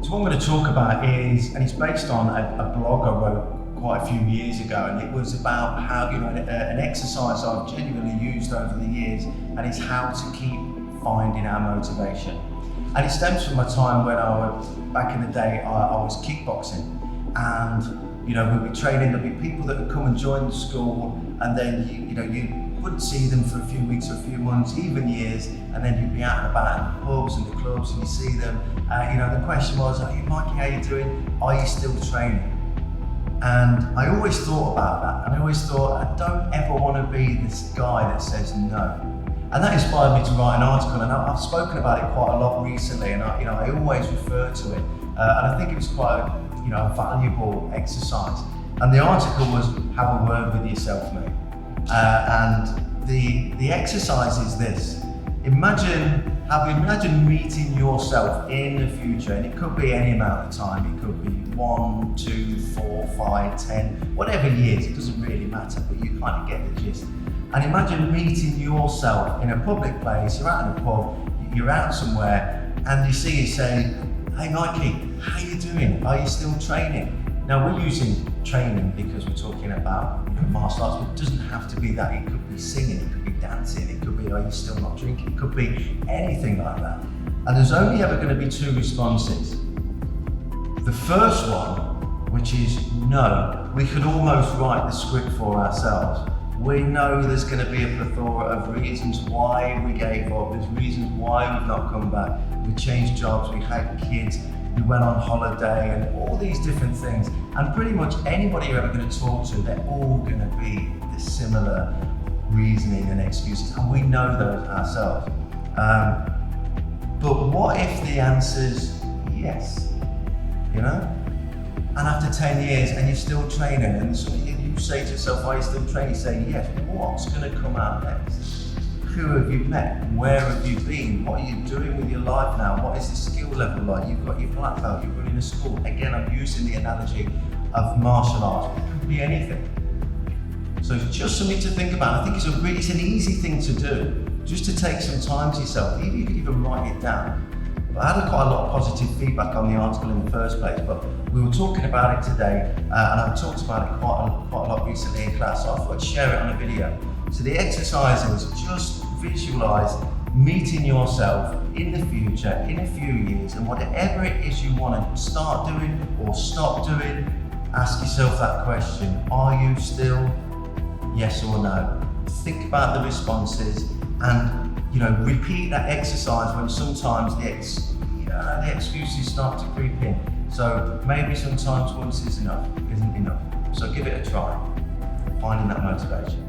So what I'm going to talk about is, and it's based on a blog I wrote quite a few years ago, and it was about how, an exercise I've genuinely used over the years, and it's how to keep finding our motivation. And it stems from my time when back in the day, I was kickboxing, and we'd be training. There'd be people that would come and join the school, and then you wouldn't see them for a few weeks or a few months, even years, and then you'd be out and about in the pubs and the clubs, and you see them. The question was, "Hey Mikey, how you doing? Are you still training?" And I always thought about that, and I always thought, I don't ever want to be this guy that says no. And that inspired me to write an article, and I've spoken about it quite a lot recently, and I always refer to it, and I think it was quite a valuable exercise. And the article was, have a word with yourself, mate. And the exercise is this: imagine meeting yourself in the future, and it could be any amount of time. It could be 1, 2, 4, 5, 10, whatever years. It doesn't really matter, but you kind of get the gist. And imagine meeting yourself in a public place. You're out in a pub, you're out somewhere, and you see you say, "Hey Mikey, how you doing? Are you still training?" Now we're using training because we're talking about martial arts, but it doesn't have to be that. It could be singing, it could be dancing, it could be, "Are you still not drinking?" It could be anything like that. And there's only ever going to be two responses. The first one, which is no, we could almost write the script for ourselves. We know there's going to be a plethora of reasons why we gave up. There's reasons why we've not come back. We changed jobs, we had kids, we went on holiday, and all these different things. And pretty much anybody you're ever going to talk to, they're all going to be the similar reasoning and excuses, and we know those ourselves. But what if the answer's yes? And after 10 years, and you're still training, and you say to yourself, "Are you still training?" You say yes. What's going to come out next? Who have you met? Where have you been? What are you doing with your life now? What is the skill level like? You've got your black belt, you're running a school. Again, I'm using the analogy of martial arts. It could be anything. So it's just something to think about. I think it's an easy thing to do, just to take some time to yourself. You could even write it down. I had quite a lot of positive feedback on the article in the first place, but we were talking about it today, and I've talked about it quite a lot recently in class, so I thought I'd share it on a video. So the exercise is just visualize meeting yourself in the future, in a few years, and whatever it is you want to start doing or stop doing, ask yourself that question: are you still yes or no? Think about the responses, and repeat that exercise when sometimes the excuses start to creep in. So maybe sometimes once isn't enough. So give it a try, finding that motivation.